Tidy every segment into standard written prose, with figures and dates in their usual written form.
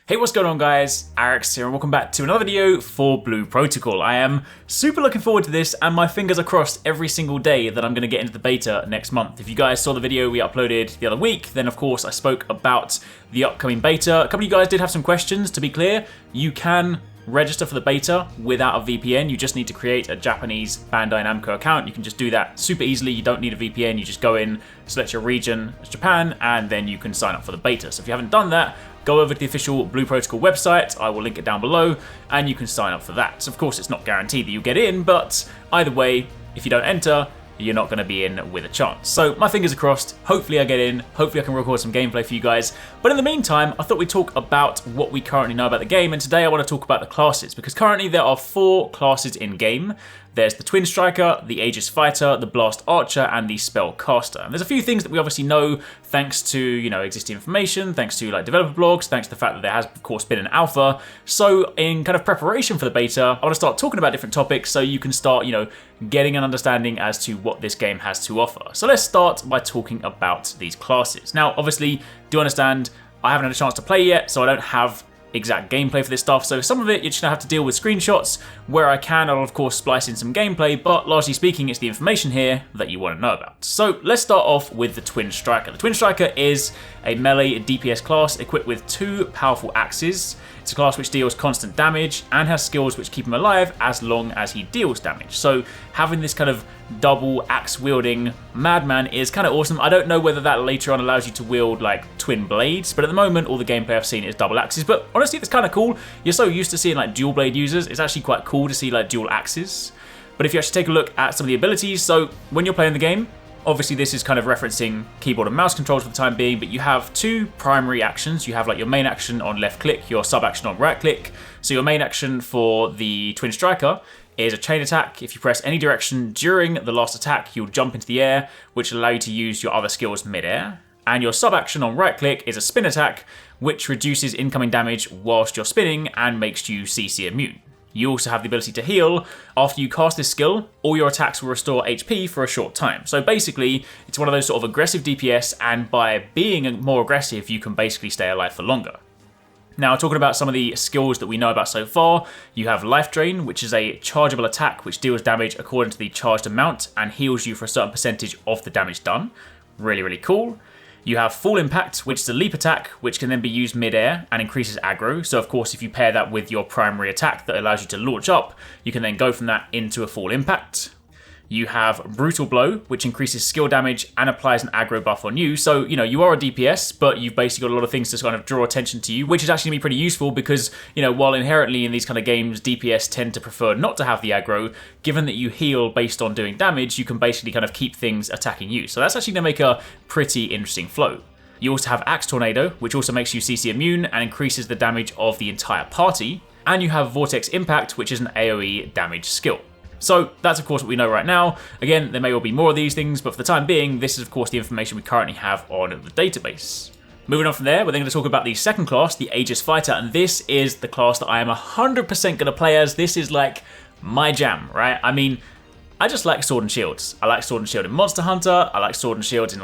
Hey, what's going on guys? Arekkz here and welcome back to another video for Blue Protocol. I am super looking forward to this and my fingers are crossed every single day that I'm going to get into the beta next month. If you guys saw the video we uploaded the other week, then of course I spoke about the upcoming beta. A couple of you guys did have some questions. To be clear, you can register for the beta without a VPN. You just need to create a Japanese Bandai Namco account. You can just do that super easily. You don't need a VPN. You just go in, select your region as Japan, and then you can sign up for the beta. So if you haven't done that, go over to the official Blue Protocol website. I will link it down below and you can sign up for that. So of course it's not guaranteed that you'll get in, but either way, if you don't enter, you're not going to be in with a chance. So my fingers are crossed. Hopefully I get in. Hopefully I can record some gameplay for you guys. But in the meantime, I thought we'd talk about what we currently know about the game. And today I want to talk about the classes, because currently there are 4 classes in game. There's the Twin Striker, the Aegis Fighter, the Blast Archer, and the Spellcaster. And there's a few things that we obviously know thanks to, existing information, thanks to developer blogs, thanks to the fact that there has of course been an alpha. So in kind of preparation for the beta, I want to start talking about different topics so you can start, getting an understanding as to what this game has to offer. So let's start by talking about these classes. Now, obviously, do understand I haven't had a chance to play yet, so I don't have exact gameplay for this stuff, so some of it you're just gonna have to deal with screenshots. Where I can, I'll of course splice in some gameplay, but largely speaking it's the information here that you want to know about. So let's start off with the Twin Striker. The Twin Striker is a melee DPS class equipped with 2 powerful axes. It's a class which deals constant damage and has skills which keep him alive as long as he deals damage. So having this kind of double axe wielding madman is kind of awesome. I don't know whether that later on allows you to wield twin blades, but at the moment all the gameplay I've seen is double axes. But honestly, it's kind of cool. You're so used to seeing dual blade users, it's actually quite cool to see dual axes. But if you actually take a look at some of the abilities, so when you're playing the game, obviously this is kind of referencing keyboard and mouse controls for the time being, but you have 2 primary actions. You have your main action on left click, your sub action on right click. So your main action for the Twin Striker is a chain attack. If you press any direction during the last attack, you'll jump into the air, which will allow you to use your other skills mid-air. And your sub action on right click is a spin attack, which reduces incoming damage whilst you're spinning and makes you CC immune. You also have the ability to heal. After you cast this skill, all your attacks will restore HP for a short time. So basically, it's one of those sort of aggressive DPS, and by being more aggressive, you can basically stay alive for longer. Now, talking about some of the skills that we know about so far, you have Life Drain, which is a chargeable attack which deals damage according to the charged amount and heals you for a certain percentage of the damage done. Really, really cool. You have Full Impact, which is a leap attack, which can then be used mid-air and increases aggro. So of course, if you pair that with your primary attack that allows you to launch up, you can then go from that into a Full Impact. You have Brutal Blow, which increases skill damage and applies an aggro buff on you. So, you are a DPS, but you've basically got a lot of things to kind of draw attention to you, which is actually going to be pretty useful because, while inherently in these kind of games, DPS tend to prefer not to have the aggro, given that you heal based on doing damage, you can basically kind of keep things attacking you. So that's actually going to make a pretty interesting flow. You also have Axe Tornado, which also makes you CC immune and increases the damage of the entire party. And you have Vortex Impact, which is an AoE damage skill. So that's of course what we know right now. Again, there may well be more of these things, but for the time being, this is of course the information we currently have on the database. Moving on from there, we're then going to talk about the second class, the Aegis Fighter, and this is the class that I am 100% going to play as. This is my jam, right? I mean, I just like Sword and Shields. I like Sword and Shield in Monster Hunter, I like Sword and Shields in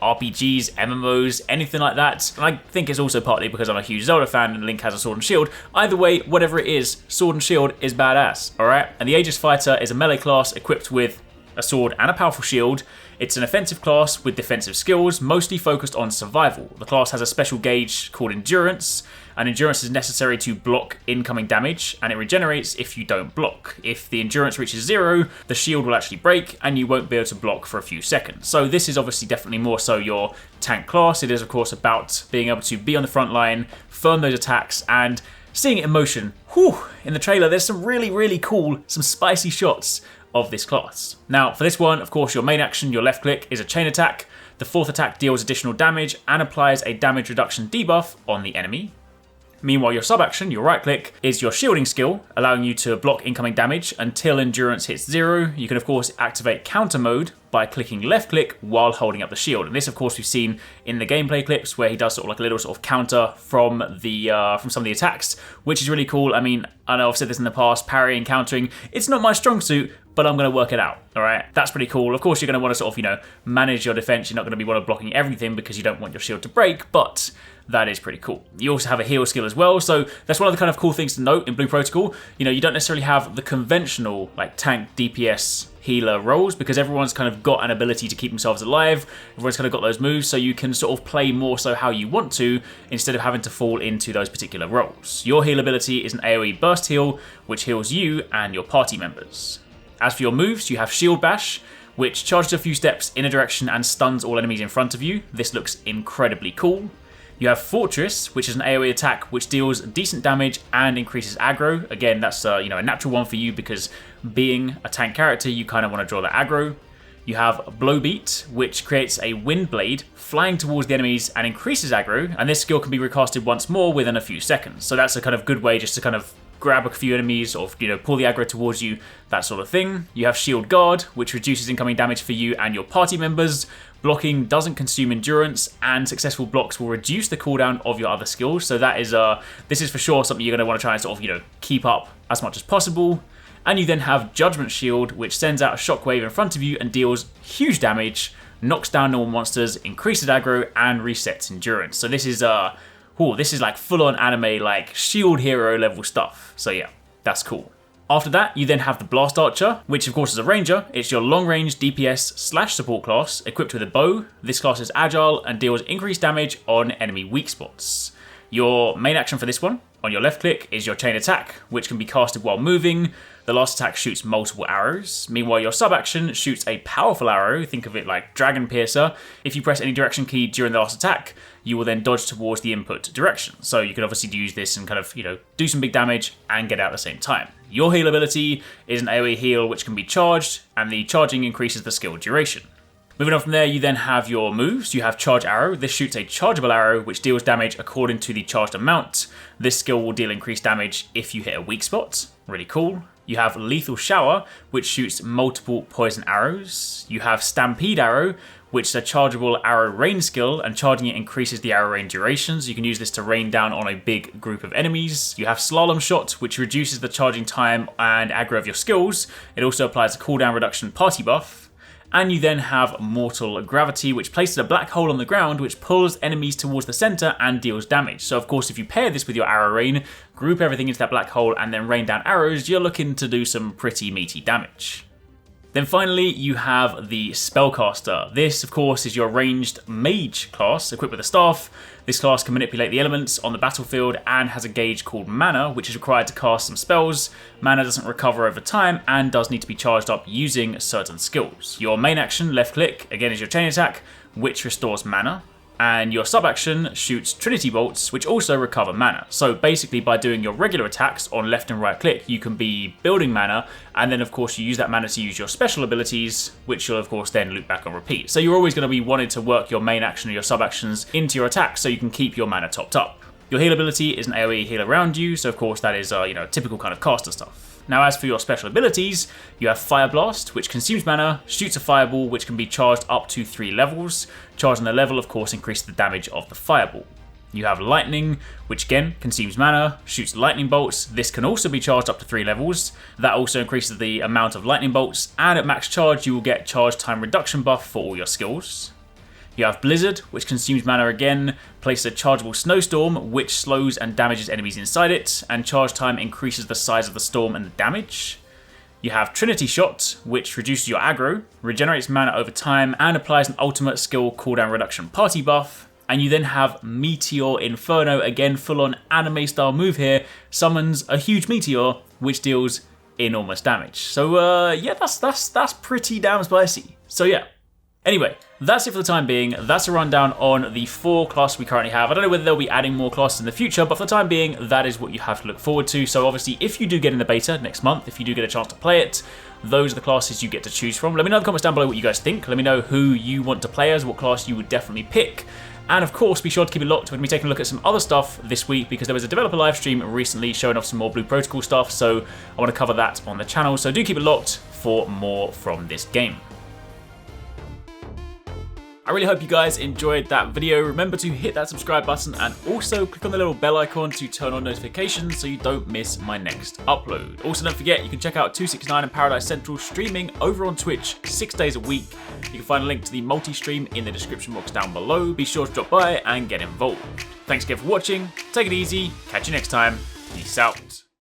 RPGs, MMOs, anything like that. And I think it's also partly because I'm a huge Zelda fan and Link has a sword and shield. Either way, whatever it is, sword and shield is badass, alright? And the Aegis Fighter is a melee class equipped with a sword and a powerful shield. It's an offensive class with defensive skills, mostly focused on survival. The class has a special gauge called Endurance, and Endurance is necessary to block incoming damage, and it regenerates if you don't block. If the Endurance reaches 0, the shield will actually break, and you won't be able to block for a few seconds. So this is obviously definitely more so your tank class. It is of course about being able to be on the front line, firm those attacks, and seeing it in motion. Whew, in the trailer there's some really, really cool, some spicy shots of this class. Now for this one, of course, your main action, your left click, is a chain attack. The 4th attack deals additional damage and applies a damage reduction debuff on the enemy. Meanwhile, your sub action, your right click, is your shielding skill, allowing you to block incoming damage until endurance hits 0. You can of course activate counter mode by clicking left click while holding up the shield. And this of course we've seen in the gameplay clips where he does sort of a little sort of counter from some of the attacks, which is really cool. I mean, I know I've said this in the past, parrying, countering, it's not my strong suit, but I'm going to work it out, all right? That's pretty cool. Of course, you're going to want to sort of, manage your defense. You're not going to be blocking everything because you don't want your shield to break, but that is pretty cool. You also have a heal skill as well, so that's one of the kind of cool things to note in Blue Protocol. You know, you don't necessarily have the conventional like tank DPS healer roles because everyone's kind of got an ability to keep themselves alive. Everyone's kind of got those moves, so you can sort of play more so how you want to instead of having to fall into those particular roles. Your heal ability is an AoE burst heal, which heals you and your party members. As for your moves, you have Shield Bash, which charges a few steps in a direction and stuns all enemies in front of you. This looks incredibly cool. You have Fortress, which is an AoE attack which deals decent damage and increases aggro. Again, that's you know, a natural one for you because being a tank character, you kind of want to draw that aggro. You have Blowbeat, which creates a wind blade flying towards the enemies and increases aggro, and this skill can be recasted once more within a few seconds. So that's a kind of good way just to kind of grab a few enemies or, you know, pull the aggro towards you, that sort of thing. You have Shield Guard, which reduces incoming damage for you and your party members. Blocking doesn't consume endurance, and successful blocks will reduce the cooldown of your other skills. So that is this is for sure something you're going to want to try and sort of, you know, keep up as much as possible. And you then have Judgment Shield, which sends out a shockwave in front of you and deals huge damage, knocks down normal monsters, increases aggro, and resets endurance. So this is this is like full-on anime, like shield hero level stuff. So yeah, that's cool. After that, you then have the Blast Archer, which of course is a ranger. It's your long-range DPS / support class, equipped with a bow. This class is agile and deals increased damage on enemy weak spots. Your main action for this one, on your left click, is your chain attack, which can be casted while moving. The last attack shoots multiple arrows. Meanwhile, your sub-action shoots a powerful arrow, think of it like Dragon Piercer. If you press any direction key during the last attack, you will then dodge towards the input direction. So you can obviously use this and kind of, you know, do some big damage and get out at the same time. Your heal ability is an AoE heal which can be charged, and the charging increases the skill duration. Moving on from there, you then have your moves. You have Charge Arrow. This shoots a chargeable arrow which deals damage according to the charged amount. This skill will deal increased damage if you hit a weak spot. Really cool. You have Lethal Shower, which shoots multiple poison arrows. You have Stampede Arrow, which is a chargeable arrow rain skill, and charging it increases the arrow rain duration, so you can use this to rain down on a big group of enemies. You have Slalom Shot, which reduces the charging time and aggro of your skills. It also applies a cooldown reduction party buff. And you then have Mortal Gravity, which places a black hole on the ground, which pulls enemies towards the center and deals damage. So of course, if you pair this with your arrow rain, group everything into that black hole and then rain down arrows, you're looking to do some pretty meaty damage. Then finally, you have the Spellcaster. This, of course, is your ranged mage class, equipped with a staff. This class can manipulate the elements on the battlefield and has a gauge called mana, which is required to cast some spells. Mana doesn't recover over time and does need to be charged up using certain skills. Your main action, left click, again is your chain attack, which restores mana. And your sub-action shoots Trinity bolts, which also recover mana. So basically, by doing your regular attacks on left and right click, you can be building mana, and then of course you use that mana to use your special abilities, which you'll of course then loop back on repeat. So you're always going to be wanting to work your main action or your sub-actions into your attacks so you can keep your mana topped up. Your heal ability is an AoE heal around you, so of course that is you know, typical kind of caster stuff. Now as for your special abilities, you have Fire Blast, which consumes mana, shoots a fireball which can be charged up to 3 levels. Charging the level of course increases the damage of the fireball. You have Lightning, which again consumes mana, shoots lightning bolts. This can also be charged up to 3 levels. That also increases the amount of lightning bolts, and at max charge you will get charge time reduction buff for all your skills. You have Blizzard, which consumes mana again, places a chargeable snowstorm, which slows and damages enemies inside it, and charge time increases the size of the storm and the damage. You have Trinity Shot, which reduces your aggro, regenerates mana over time, and applies an ultimate skill cooldown reduction party buff. And you then have Meteor Inferno, again full-on anime style move here, summons a huge meteor, which deals enormous damage. So yeah, that's pretty damn spicy. So yeah. Anyway, that's it for the time being. That's a rundown on the 4 classes we currently have. I don't know whether they'll be adding more classes in the future, but for the time being, that is what you have to look forward to. So obviously, if you do get in the beta next month, if you do get a chance to play it, those are the classes you get to choose from. Let me know in the comments down below what you guys think. Let me know who you want to play as, what class you would definitely pick. And of course, be sure to keep it locked. We're going to be taking a look at some other stuff this week because there was a developer live stream recently showing off some more Blue Protocol stuff. So I want to cover that on the channel. So do keep it locked for more from this game. I really hope you guys enjoyed that video. Remember to hit that subscribe button and also click on the little bell icon to turn on notifications so you don't miss my next upload. Also, don't forget, you can check out TwoSixNine and Paradise Central streaming over on Twitch 6 days a week. You can find a link to the multi-stream in the description box down below. Be sure to drop by and get involved. Thanks again for watching, take it easy, catch you next time, peace out.